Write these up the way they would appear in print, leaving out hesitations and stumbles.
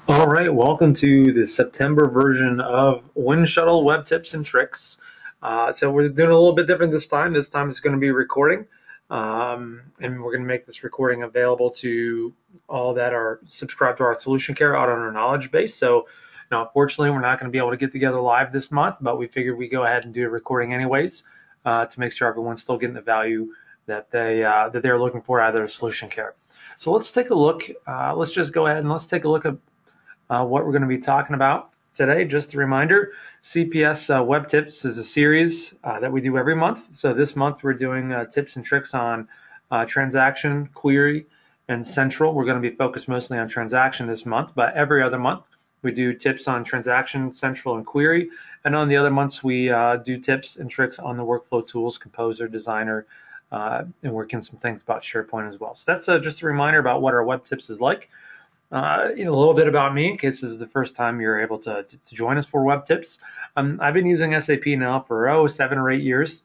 All right, welcome to the September version of Winshuttle Web Tips and Tricks. So we're doing a little bit different this time. This time it's going to be recording, and we're going to make this recording available to all that are subscribed to our Solution Care out on our knowledge base. So now, unfortunately, we're not going to be able to get together live this month, but we figured we'd go ahead and do a recording anyways to make sure everyone's still getting the value that they're looking for out of their Solution Care. So let's take a look. Let's just go ahead and let's take a look at what we're going to be talking about today. Just a reminder, CPS Web Tips is a series that we do every month. So this month we're doing tips and tricks on transaction, query, and central. We're going to be focused mostly on transaction this month, but every other month we do tips on transaction, central, and query. And on the other months we do tips and tricks on the workflow tools, Composer, Designer, and working some things about SharePoint as well. So that's just a reminder about what our web tips is like. A little bit about me, in case this is the first time you're able to join us for Web Tips. I've been using SAP now for 7 or 8 years.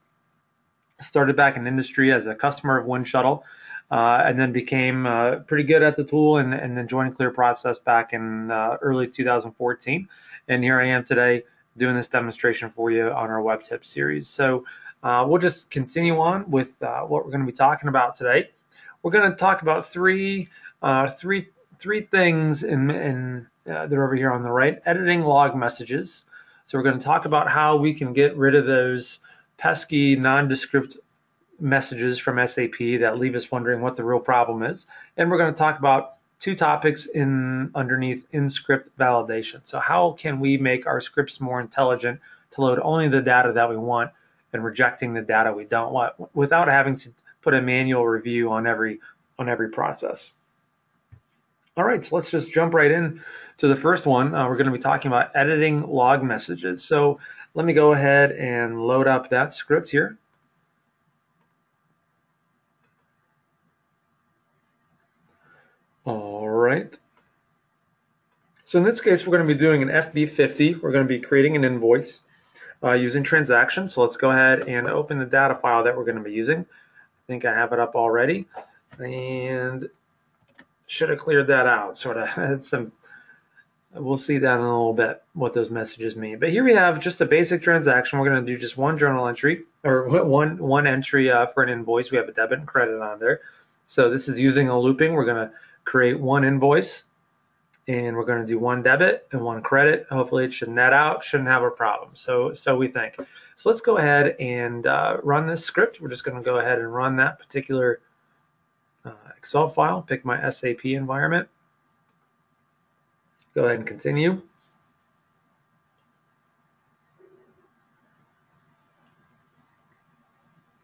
Started back in industry as a customer of Winshuttle, and then became pretty good at the tool, and then joined Clear Process back in early 2014. And here I am today doing this demonstration for you on our Web Tips series. So we'll just continue on with what we're going to be talking about today. We're going to talk about three things they're over here on the right. Editing log messages. So we're going to talk about how we can get rid of those pesky nondescript messages from SAP that leave us wondering what the real problem is. And we're going to talk about two topics underneath in-script validation. So how can we make our scripts more intelligent to load only the data that we want and rejecting the data we don't want without having to put a manual review on every process. All right, so let's just jump right in to the first one. We're going to be talking about editing log messages. So let me go ahead and load up that script here. All right. So in this case, we're going to be doing an FB50. We're going to be creating an invoice using transactions. So let's go ahead and open the data file that we're going to be using. I think I have it up already. And should have cleared that out, sort of. We'll see that in a little bit, what those messages mean. But here we have just a basic transaction. We're going to do just one journal entry, or one entry for an invoice. We have a debit and credit on there. So this is using a looping. We're going to create one invoice, and we're going to do one debit and one credit. Hopefully it should net out, shouldn't have a problem. So we think. So let's go ahead and run this script. We're just going to go ahead and run that particular Excel file, pick my SAP environment. Go ahead and continue.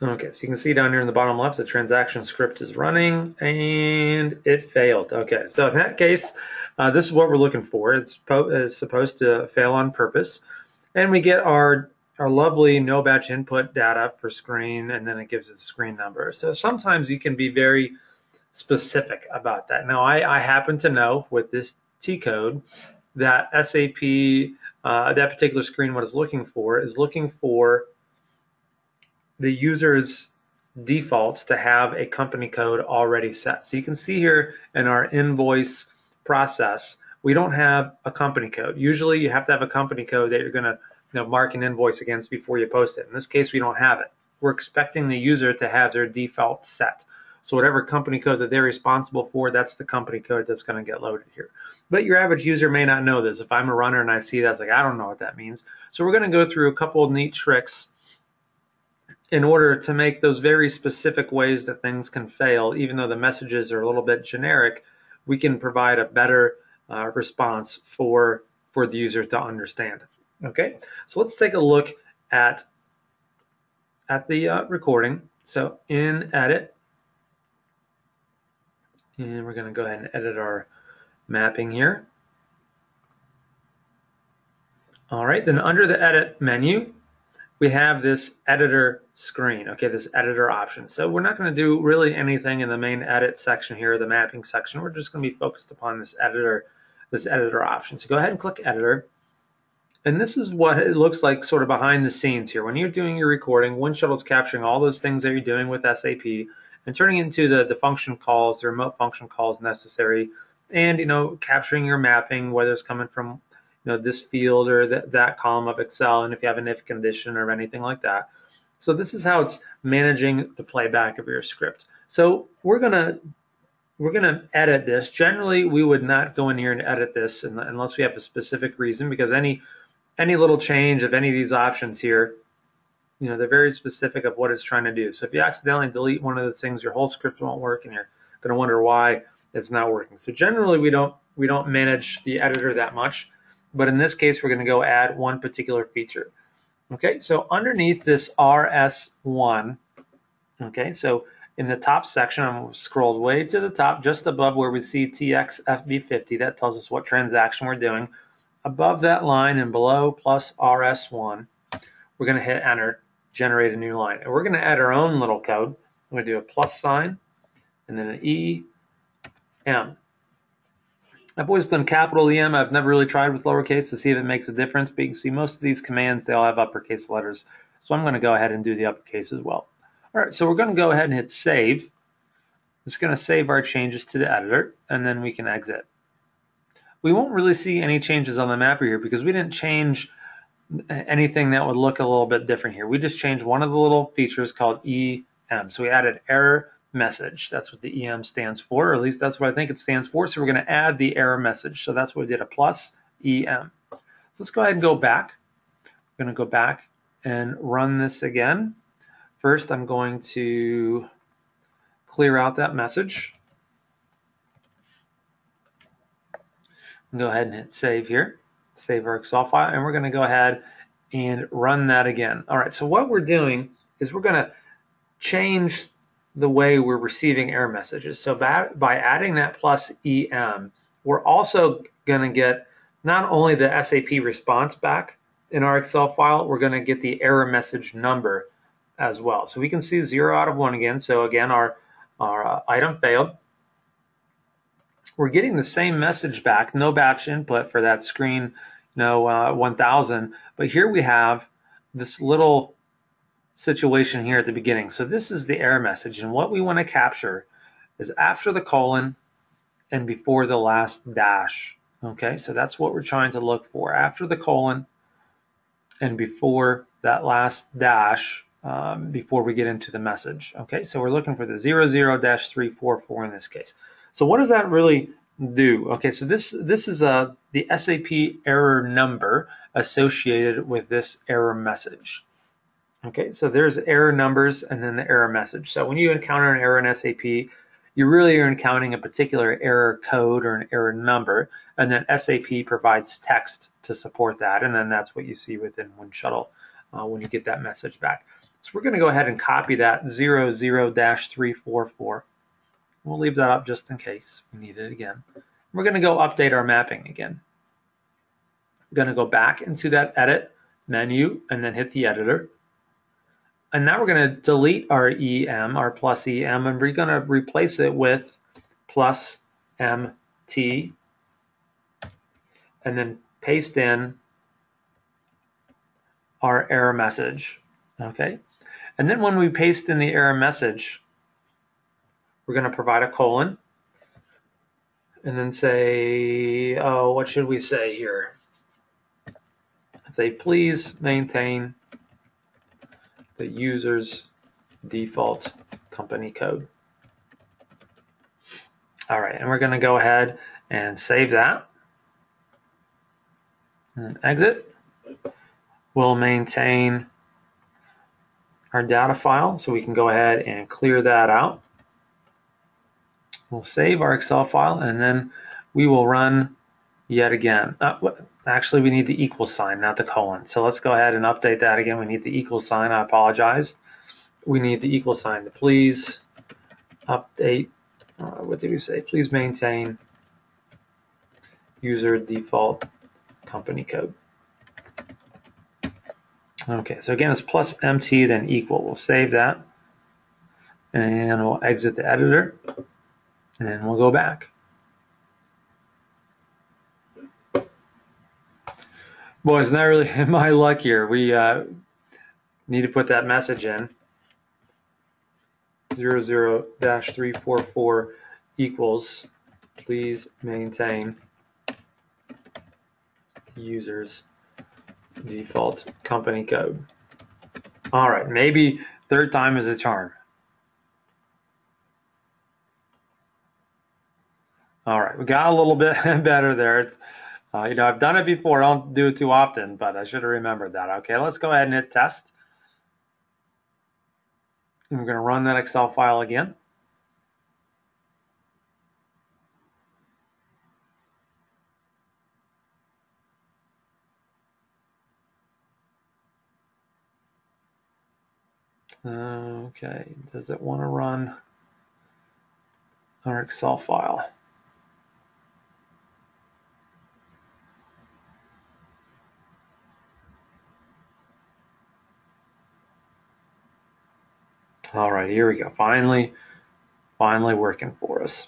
Okay, so you can see down here in the bottom left, the transaction script is running and it failed. Okay, so in that case, this is what we're looking for. It's supposed to fail on purpose. And we get our lovely no batch input data for screen, and then it gives us the screen number. So sometimes you can be very specific about that. Now, I happen to know with this T code that SAP, that particular screen, what it's looking for is looking for the user's defaults to have a company code already set. So you can see here in our invoice process, we don't have a company code. Usually you have to have a company code that you're going to mark an invoice against before you post it. In this case, we don't have it. We're expecting the user to have their default set. So whatever company code that they're responsible for, that's the company code that's going to get loaded here. But your average user may not know this. If I'm a runner and I see that, it's like, I don't know what that means. So we're going to go through a couple of neat tricks in order to make those very specific ways that things can fail, even though the messages are a little bit generic, we can provide a better response for the user to understand. Okay, so let's take a look at the recording. So in Edit, and we're going to go ahead and edit our mapping here. All right, then under the Edit menu, we have this editor screen, okay, this editor option. So we're not going to do really anything in the main edit section here, the mapping section. We're just going to be focused upon this editor option. So go ahead and click editor. And this is what it looks like sort of behind the scenes here. When you're doing your recording, Winshuttle is capturing all those things that you're doing with SAP and turning it into the function calls, the remote function calls necessary and capturing your mapping, whether it's coming from this field or that column of Excel, and if you have an if condition or anything like that. So this is how it's managing the playback of your script. So we're gonna edit this. Generally, we would not go in here and edit this unless we have a specific reason, because any little change of any of these options here, they're very specific of what it's trying to do. So if you accidentally delete one of the things, your whole script won't work, and you're going to wonder why it's not working. So generally, we don't manage the editor that much, but in this case, we're going to go add one particular feature. Okay, so underneath this RS1, okay, so in the top section, I'm scrolled way to the top, just above where we see TXFB50. That tells us what transaction we're doing. Above that line and below plus RS1, we're going to hit enter, generate a new line. And we're going to add our own little code. We're going to do a plus sign and then an EM. I've always done capital EM. I've never really tried with lowercase to see if it makes a difference, but you can see most of these commands, they all have uppercase letters. So I'm going to go ahead and do the uppercase as well. All right, so we're going to go ahead and hit save. It's going to save our changes to the editor, and then we can exit. We won't really see any changes on the mapper here because we didn't change anything that would look a little bit different here. We just changed one of the little features called EM. So we added error message. That's what the EM stands for, or at least that's what I think it stands for. So we're going to add the error message. So that's what we did, a plus EM. So let's go ahead and go back. We're going to go back and run this again. First, I'm going to clear out that message. Go ahead and hit save here. Save our Excel file, and we're going to go ahead and run that again. All right, so what we're doing is we're going to change the way we're receiving error messages. So by adding that plus EM, we're also going to get not only the SAP response back in our Excel file, we're going to get the error message number as well. So we can see 0 out of 1 again. So again, our item failed. We're getting the same message back, no batch input for that screen, 1000. But here we have this little situation here at the beginning. So this is the error message, and what we want to capture is after the colon and before the last dash. Okay, so that's what we're trying to look for, after the colon and before that last dash, before we get into the message. Okay, so we're looking for the 00-344 in this case. So what does that really do? Okay, so this is the SAP error number associated with this error message. Okay, so there's error numbers and then the error message. So when you encounter an error in SAP, you really are encountering a particular error code or an error number, and then SAP provides text to support that, and then that's what you see within Winshuttle when you get that message back. So we're going to go ahead and copy that 00-344. We'll leave that up just in case we need it again. We're going to go update our mapping again. We're going to go back into that edit menu and then hit the editor. And now we're going to delete our EM, our plus EM, and we're going to replace it with plus MT, and then paste in our error message. Okay, and then when we paste in the error message, we're going to provide a colon, and then say, oh, what should we say here? Say, please maintain the user's default company code. All right, and we're going to go ahead and save that and exit. We'll maintain our data file, so we can go ahead and clear that out. We'll save our Excel file, and then we will run yet again. Actually, we need the equal sign, not the colon. So let's go ahead and update that again. We need the equal sign. I apologize. We need the equal sign. Please update. What did we say? Please maintain user default company code. Okay, so again, it's plus MT, then equal. We'll save that, and we'll exit the editor, and then we'll go back. Boy, it's not really my luck here. We need to put that message in. 00-344 equals please maintain user's default company code. All right, maybe third time is a charm. All right, we got a little bit better there. It's, I've done it before. I don't do it too often, but I should have remembered that. Okay, let's go ahead and hit test. And we're going to run that Excel file again. Okay, does it want to run our Excel file? All right, here we go. Finally working for us.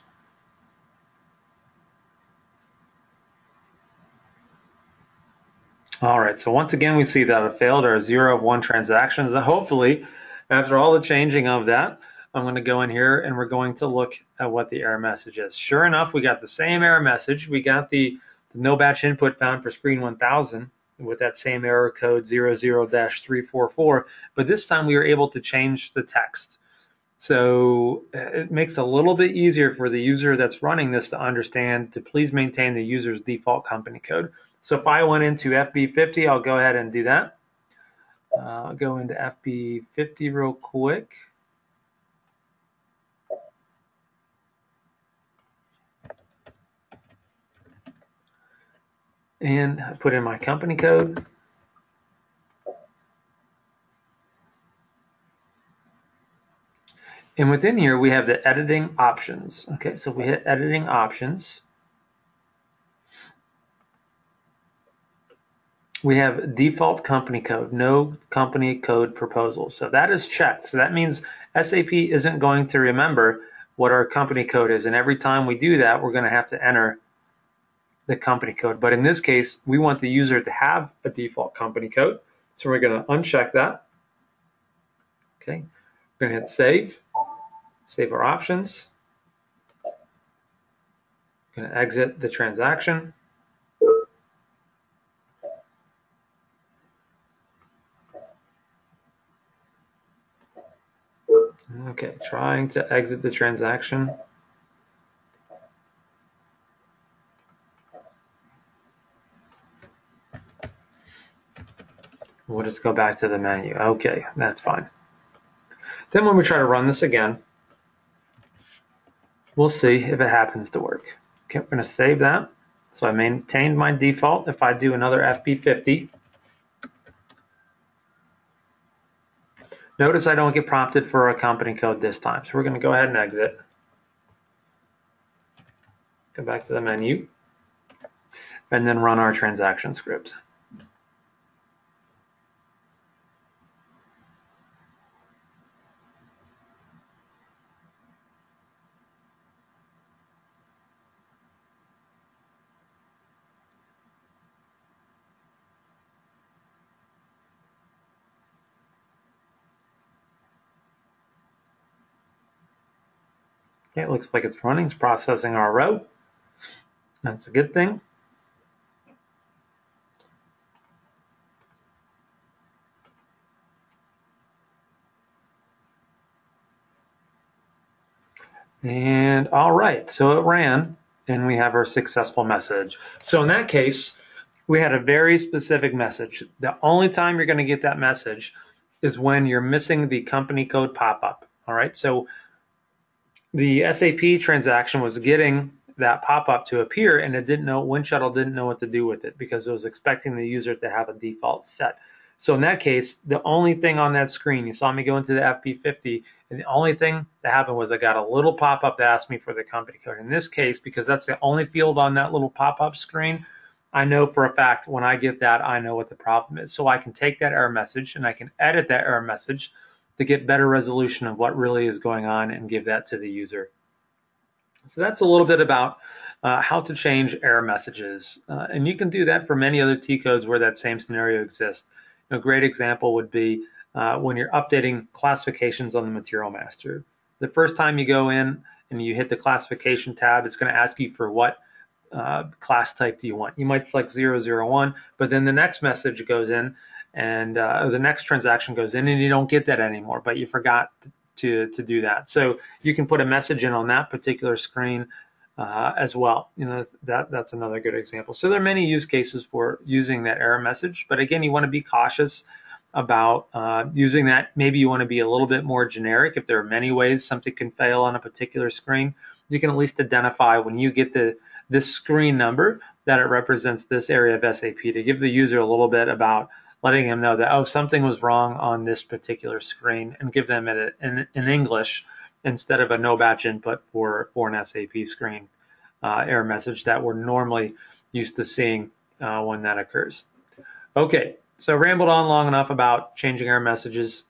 All right, so once again, we see that it failed our 0 of 1 transactions. Hopefully, after all the changing of that, I'm going to go in here and we're going to look at what the error message is. Sure enough, we got the same error message. We got the no batch input found for screen 1000 with that same error code 00-344, but this time we were able to change the text. So it makes it a little bit easier for the user that's running this to understand to please maintain the user's default company code. So if I went into FB50, I'll go ahead and do that. I'll go into FB50 real quick. And put in my company code. And within here, we have the editing options. Okay, so we hit editing options. We have default company code, no company code proposal. So that is checked. So that means SAP isn't going to remember what our company code is. And every time we do that, we're going to have to enter the company code. But in this case, we want the user to have a default company code. So we're going to uncheck that. Okay, we're going to hit save. Save our options. I'm going to exit the transaction. Okay, trying to exit the transaction. We'll just go back to the menu. Okay, that's fine. Then when we try to run this again, we'll see if it happens to work. Okay, we're going to save that. So I maintained my default. If I do another FB50, notice I don't get prompted for a company code this time. So we're going to go ahead and exit. Go back to the menu and then run our transaction script. Okay, it looks like it's running. It's processing our row. That's a good thing. And all right, so it ran, and we have our successful message. So in that case, we had a very specific message. The only time you're going to get that message is when you're missing the company code pop-up. All right, so the SAP transaction was getting that pop-up to appear, and it didn't know, Winshuttle didn't know what to do with it because it was expecting the user to have a default set. So in that case, the only thing on that screen, you saw me go into the FP50, and the only thing that happened was I got a little pop-up that asked me for the company code. In this case, because that's the only field on that little pop-up screen, I know for a fact when I get that, I know what the problem is. So I can take that error message and I can edit that error message to get better resolution of what really is going on and give that to the user. So that's a little bit about how to change error messages. And you can do that for many other T codes where that same scenario exists. A great example would be when you're updating classifications on the material master. The first time you go in and you hit the classification tab, it's going to ask you for what class type do you want. You might select 001, but then the next message goes in, and the next transaction goes in, and you don't get that anymore, but you forgot to do that. So you can put a message in on that particular screen as well. That's another good example. So there are many use cases for using that error message, but again, you want to be cautious about using that. Maybe you want to be a little bit more generic. If there are many ways something can fail on a particular screen, you can at least identify when you get this screen number that it represents this area of SAP, to give the user a little bit about letting them know that, oh, something was wrong on this particular screen, and give them it in English instead of a no batch input for an SAP screen error message that we're normally used to seeing when that occurs. Okay, so I rambled on long enough about changing error messages.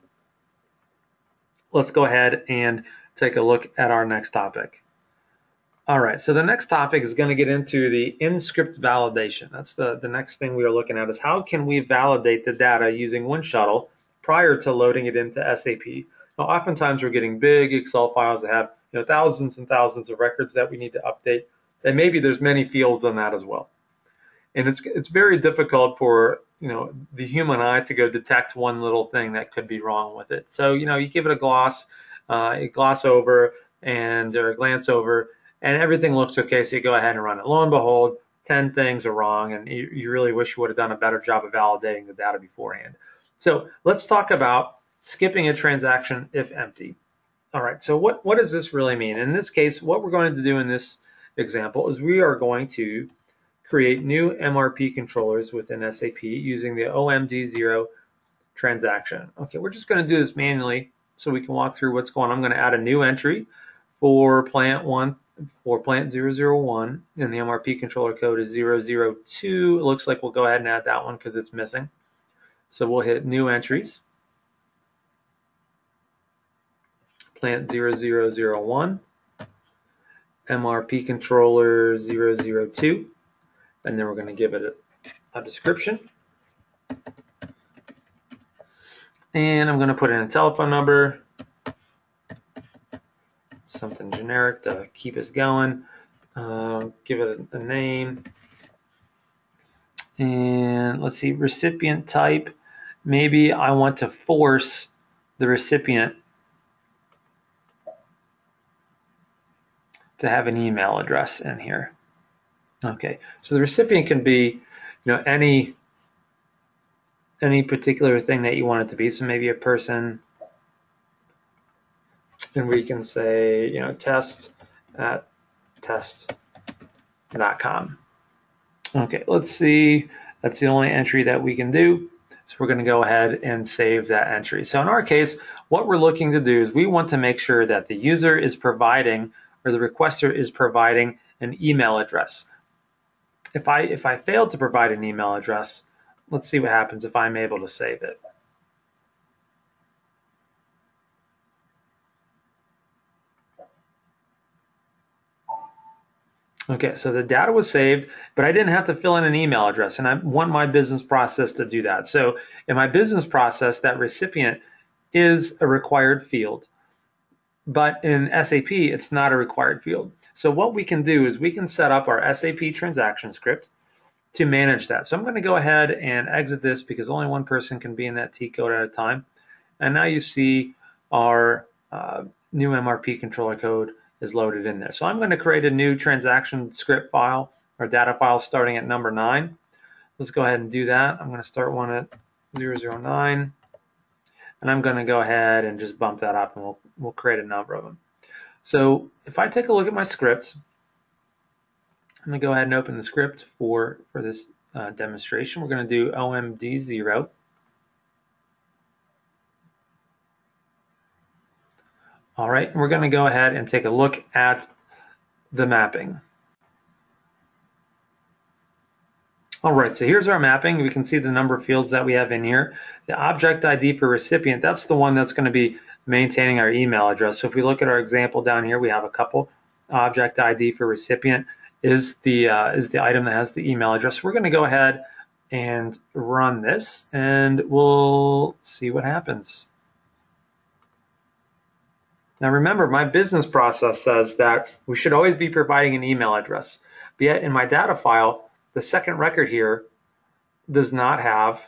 Let's go ahead and take a look at our next topic. All right, so the next topic is going to get into the in-script validation. That's the next thing we are looking at, is how can we validate the data using Winshuttle prior to loading it into SAP. Now, oftentimes we're getting big Excel files that have thousands and thousands of records that we need to update, and maybe there's many fields on that as well. And it's very difficult for the human eye to go detect one little thing that could be wrong with it. So you give it a gloss over or a glance over, and everything looks okay, so you go ahead and run it. Lo and behold, 10 things are wrong, and you really wish you would have done a better job of validating the data beforehand. So let's talk about skipping a transaction if empty. All right, so what does this really mean? In this case, what we're going to do in this example is we are going to create new MRP controllers within SAP using the OMD0 transaction. Okay, we're just going to do this manually so we can walk through what's going on. I'm going to add a new entry for plant 001, and the MRP controller code is 002. It looks like we'll go ahead and add that one because it's missing. So we'll hit new entries, plant 0001, MRP controller 002, and then we're going to give it a description. And I'm going to put in a telephone number, something generic to keep us going. Give it a name. And let's see, recipient type. Maybe I want to force the recipient to have an email address in here. Okay, so the recipient can be, any particular thing that you want it to be. So maybe a person, and we can say, test@test.com. Okay, let's see. That's the only entry that we can do. So we're going to go ahead and save that entry. So in our case, what we're looking to do is we want to make sure that the user is providing, or the requester is providing, an email address. If I failed to provide an email address, let's see what happens if I'm able to save it. Okay, so the data was saved, but I didn't have to fill in an email address, and I want my business process to do that. So in my business process, that recipient is a required field, but in SAP, it's not a required field. So what we can do is we can set up our SAP transaction script to manage that. So I'm going to go ahead and exit this because only one person can be in that T code at a time. And now you see our new MRP controller code is loaded in there. So I'm going to create a new transaction script file or data file starting at number 9. Let's go ahead and do that. I'm going to start one at 009, and I'm going to go ahead and just bump that up, and we'll create a number of them. So if I take a look at my script, I'm going to go ahead and open the script for this demonstration. We're going to do OMD0. All right, and we're going to go ahead and take a look at the mapping. All right, so here's our mapping. We can see the number of fields that we have in here. The object ID for recipient, that's the one that's going to be maintaining our email address. So if we look at our example down here, we have a couple. Object ID for recipient is the item that has the email address. We're going to go ahead and run this, and we'll see what happens. Now remember, my business process says that we should always be providing an email address. But yet in my data file, the second record here does not have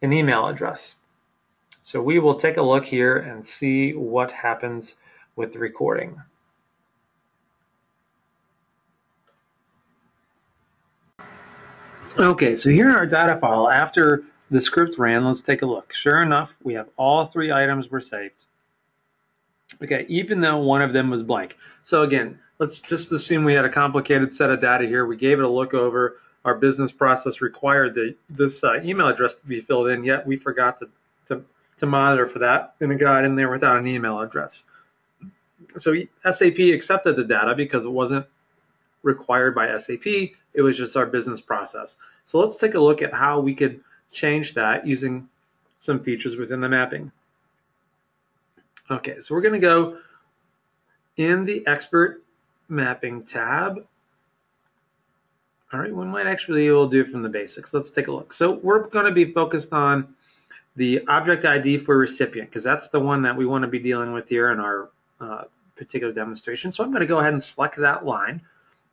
an email address. So we will take a look here and see what happens with the recording. Okay, so here in our data file, after the script ran, let's take a look. Sure enough, we have all three items were saved. Okay, even though one of them was blank. So again, let's just assume we had a complicated set of data here. We gave it a look over. Our business process required this email address to be filled in, yet we forgot to monitor for that, and it got in there without an email address. So SAP accepted the data because it wasn't required by SAP. It was just our business process. So let's take a look at how we could change that using some features within the mapping. Okay, so we're going to go in the Expert Mapping tab. All right, we might actually will do it from the basics. Let's take a look. So we're going to be focused on the object ID for recipient because that's the one that we want to be dealing with here in our particular demonstration. So I'm going to go ahead and select that line,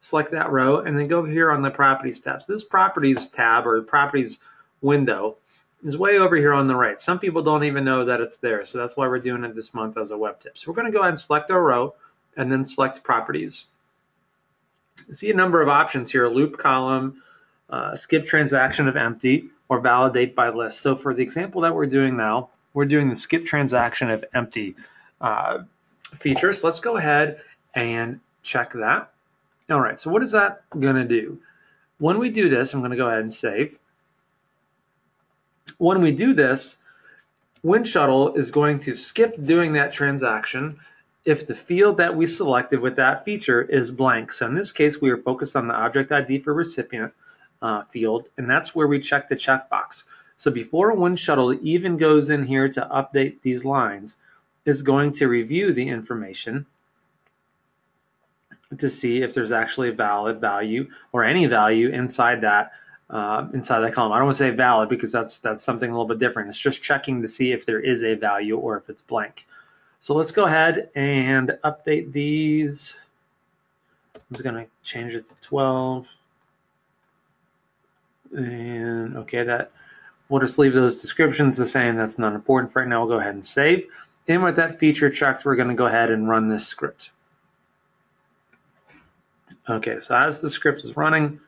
select that row, and then go over here on the Properties tab. So this Properties tab or Properties window is way over here on the right. Some people don't even know that it's there, so that's why we're doing it this month as a web tip. So we're going to go ahead and select our row and then select Properties. You see a number of options here: loop column, skip transaction of empty, or validate by list. So for the example that we're doing now, we're doing the skip transaction of empty feature. So let's go ahead and check that. All right, so what is that going to do? When we do this, I'm going to go ahead and save. When we do this, Winshuttle is going to skip doing that transaction if the field that we selected with that feature is blank. So in this case, we are focused on the object ID for recipient field, and that's where we check the checkbox. So before Winshuttle even goes in here to update these lines, is going to review the information to see if there's actually a valid value or any value inside that column. I don't want to say valid because that's something a little bit different. It's just checking to see if there is a value or if it's blank. So let's go ahead and update these. I'm just going to change it to 12. And okay, that we'll just leave those descriptions the same. That's not important for right now. We'll go ahead and save. And with that feature checked, we're going to go ahead and run this script. Okay, so as the script is running,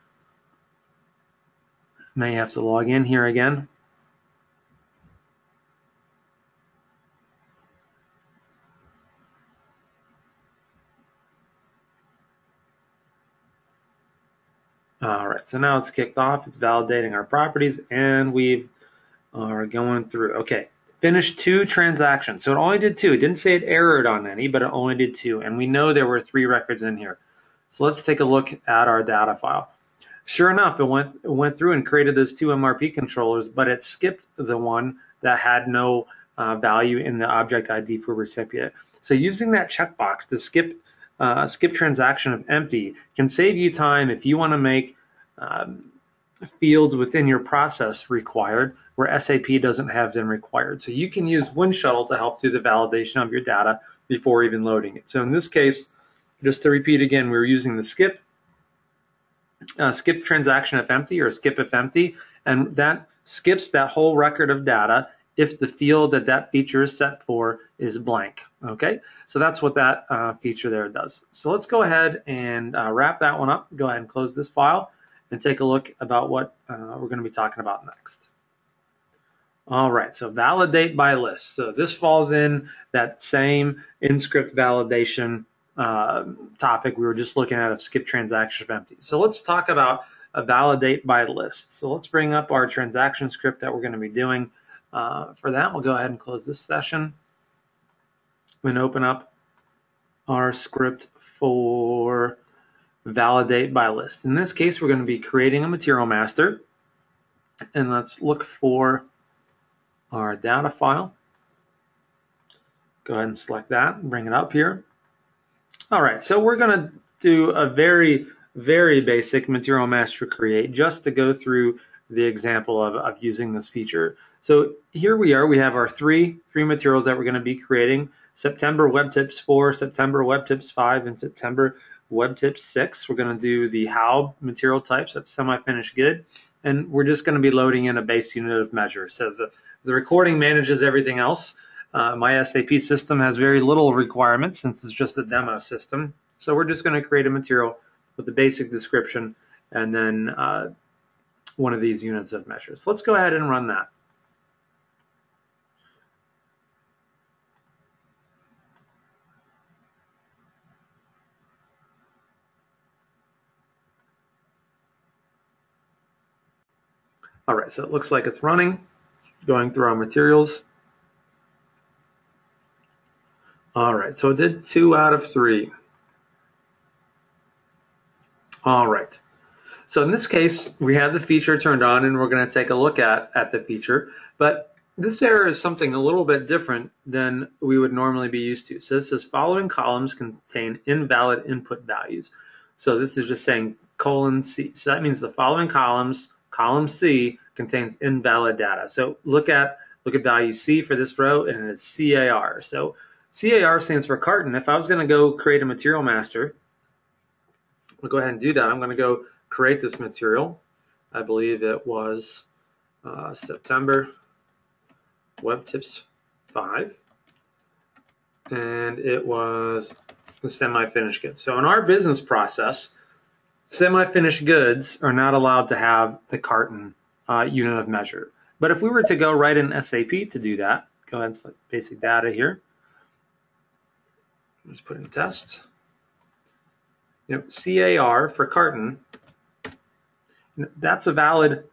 may have to log in here again. All right, so now it's kicked off. It's validating our properties, and we are going through. Okay, finished 2 transactions. So it only did 2. It didn't say it errored on any, but it only did 2. And we know there were 3 records in here. So let's take a look at our data file. Sure enough, it went through and created those 2 MRP controllers, but it skipped the one that had no value in the object ID for recipient. So using that checkbox, the skip transaction of empty can save you time if you want to make fields within your process required where SAP doesn't have them required. So you can use Winshuttle to help do the validation of your data before even loading it. So in this case, just to repeat again, we were using the skip transaction if empty or skip if empty, and that skips that whole record of data if the field that feature is set for is blank. Okay, so that's what that feature there does. So let's go ahead and wrap that one up. Go ahead and close this file and take a look about what we're going to be talking about next. All right, so validate by list. So this falls in that same in-script validation topic we were just looking at of skip transaction of empty. So let's talk about a validate by list. So let's bring up our transaction script that we're going to be doing. For that, we'll go ahead and close this session and open up our script for validate by list. In this case, we're going to be creating a material master, and let's look for our data file. Go ahead and select that and bring it up here. All right, so we're going to do a very, very basic material master create just to go through the example of using this feature. So here we are. We have our three materials that we're going to be creating. September WEBtips 4, September WEBtips 5, and September WEBtips 6. We're going to do the how material types, that's semi-finished good, and we're just going to be loading in a base unit of measure. So the recording manages everything else. My SAP system has very little requirements since it's just a demo system. So we're just going to create a material with the basic description and then one of these units of measures. Let's go ahead and run that. All right, so it looks like it's running, going through our materials. All right, so it did 2 out of 3. All right, so in this case, we have the feature turned on and we're gonna take a look at the feature, but this error is something a little bit different than we would normally be used to. So this says following columns contain invalid input values. So this is just saying :C. So that means the following columns, column C, contains invalid data. So look at value C for this row, and it's CAR. So CAR stands for carton. If I was going to go create a material master, I'll go ahead and do that. I'm going to go create this material. I believe it was September WEBtips 5, and it was the semi-finished goods. So in our business process, semi-finished goods are not allowed to have the carton unit of measure. But if we were to go right in SAP to do that, go ahead and select basic data here. Let's put in test. CAR for carton, that's a valid,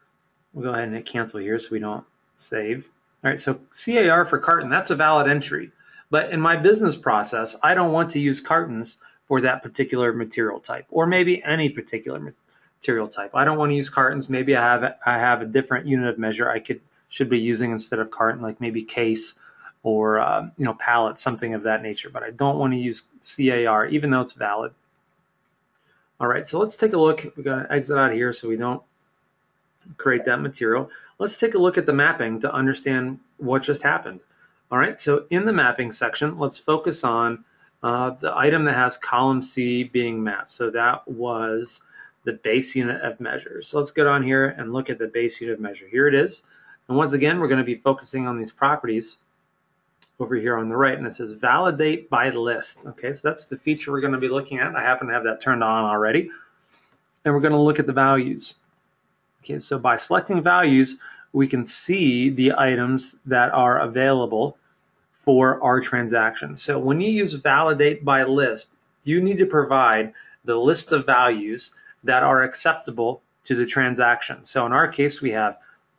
we'll go ahead and hit cancel here so we don't save. All right, so CAR for carton, that's a valid entry. But in my business process, I don't want to use cartons for that particular material type, or maybe any particular material type. I don't want to use cartons. Maybe I have a different unit of measure I should be using instead of carton, like maybe case or pallet, something of that nature. But I don't want to use CAR, even though it's valid. All right, so let's take a look. We're going to exit out here so we don't create that material. Let's take a look at the mapping to understand what just happened. All right, so in the mapping section, let's focus on the item that has column C being mapped. So that was the base unit of measure. So let's go down here and look at the base unit of measure. Here it is. And once again, we're going to be focusing on these properties over here on the right, and it says validate by list. Okay, so that's the feature we're going to be looking at. I happen to have that turned on already. And we're going to look at the values. Okay, so by selecting values, we can see the items that are available for our transaction. So when you use validate by list, you need to provide the list of values that are acceptable to the transaction. So in our case, we have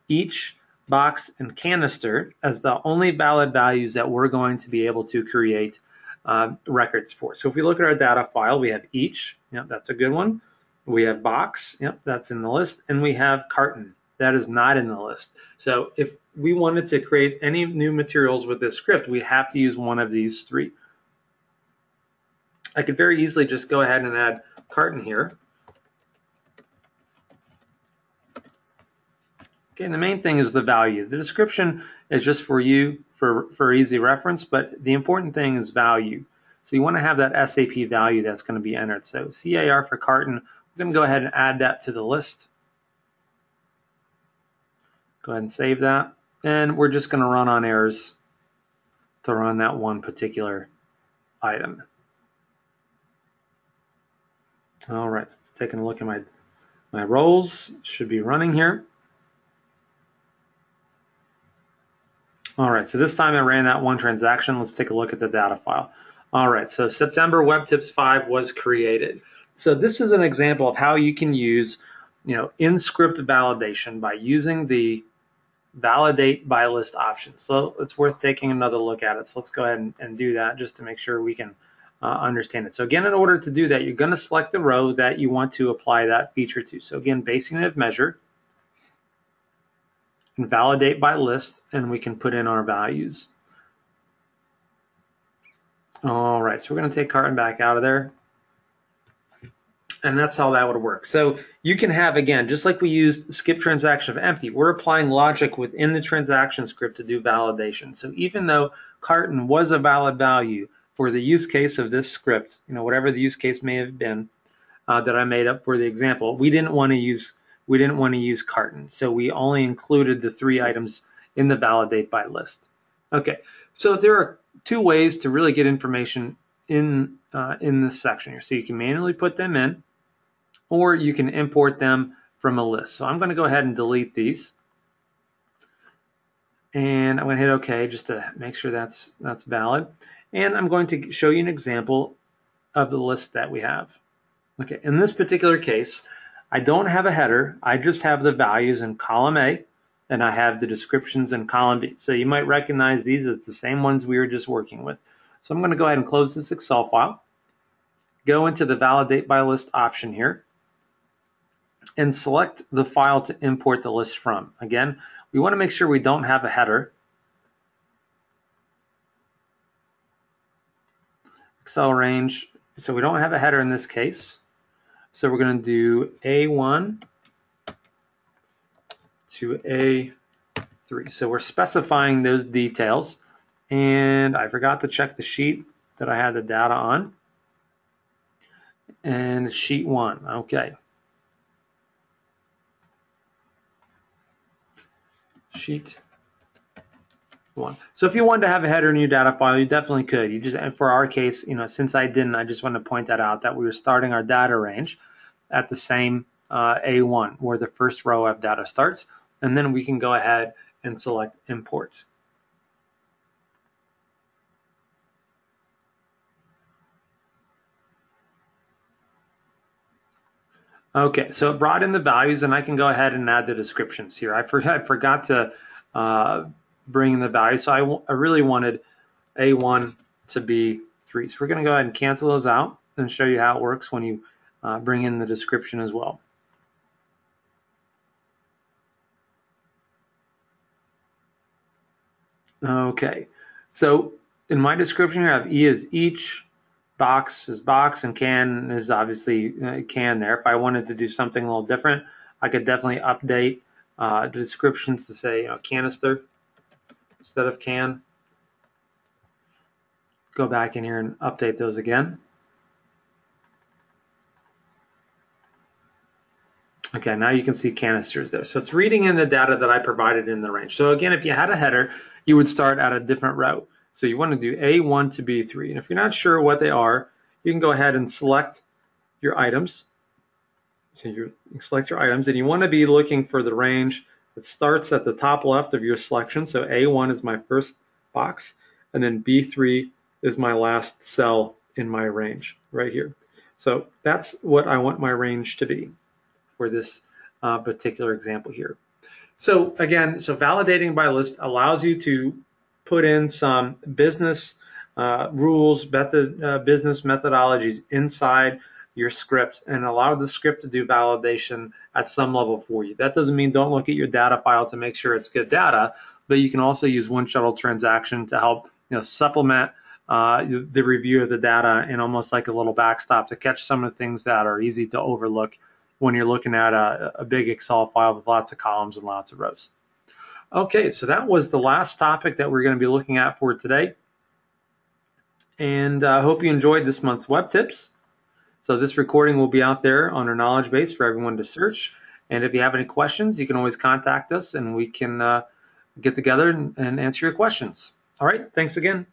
each, box, and canister as the only valid values that we're going to be able to create records for. So if we look at our data file, we have each, that's a good one. We have box, that's in the list, and we have carton, that is not in the list. So if we wanted to create any new materials with this script, we have to use one of these 3. I could very easily just go ahead and add carton here. Okay, and the main thing is the value. The description is just for you for easy reference, but the important thing is value. So you want to have that SAP value that's going to be entered. So CAR for carton, we're going to go ahead and add that to the list. Go ahead and save that. And we're just going to run on errors to run that one particular item. All right, so let's take a look at my roles. Should be running here. All right, so this time I ran that one transaction. Let's take a look at the data file. All right, so September WEBtips 5 was created. So this is an example of how you can use, in-script validation by using the validate by list option. So it's worth taking another look at it. So let's go ahead and do that just to make sure we can understand it. So again, in order to do that, you're going to select the row that you want to apply that feature to. So again, base unit of measure, and validate by list, and we can put in our values. All right, so we're going to take carton back out of there. And that's how that would work. So you can have, again, just like we used skip transaction of empty, we're applying logic within the transaction script to do validation. So even though carton was a valid value for the use case of this script, whatever the use case may have been that I made up for the example, we didn't want to use carton, so we only included the 3 items in the validate by list. Okay, so there are 2 ways to really get information in this section here. So you can manually put them in, or you can import them from a list. So I'm going to go ahead and delete these, and I'm going to hit OK just to make sure that's valid. And I'm going to show you an example of the list that we have. Okay, in this particular case, I don't have a header. I just have the values in column A, and I have the descriptions in column B. So you might recognize these as the same ones we were just working with. So I'm going to go ahead and close this Excel file, go into the validate by list option here, and select the file to import the list from. Again, we want to make sure we don't have a header. Excel range, so we don't have a header in this case. So we're going to do A1 to A3. So we're specifying those details. And I forgot to check the sheet that I had the data on. And sheet 1, okay. Sheet 1. So if you wanted to have a header in your data file, you definitely could. You just, and for our case, since I didn't, I just want to point that out, that we were starting our data range at the same A1, where the first row of data starts, and then we can go ahead and select import. Okay, so it brought in the values, and I can go ahead and add the descriptions here. I forgot to bring in the values, so I really wanted A1 to be 3. So we're going to go ahead and cancel those out and show you how it works when you bring in the description as well. Okay, so in my description here, I have E as each, box is box, and can is obviously can there. If I wanted to do something a little different, I could definitely update the descriptions to say canister instead of can. Go back in here and update those again. Okay, now you can see canisters there. So it's reading in the data that I provided in the range. So again, if you had a header, you would start at a different row. So you want to do A1 to B3. And if you're not sure what they are, you can go ahead and select your items. So you select your items, and you want to be looking for the range that starts at the top left of your selection. So A1 is my first box, and then B3 is my last cell in my range right here. So that's what I want my range to be for this particular example here. So again, validating by list allows you to put in some business rules, business methodologies inside your script and allow the script to do validation at some level for you. That doesn't mean don't look at your data file to make sure it's good data, but you can also use Winshuttle transaction to help supplement the review of the data and almost like a little backstop to catch some of the things that are easy to overlook when you're looking at a big Excel file with lots of columns and lots of rows. Okay, so that was the last topic that we're going to be looking at for today. And I hope you enjoyed this month's web tips. So this recording will be out there on our knowledge base for everyone to search. And if you have any questions, you can always contact us and we can get together and answer your questions. All right, thanks again.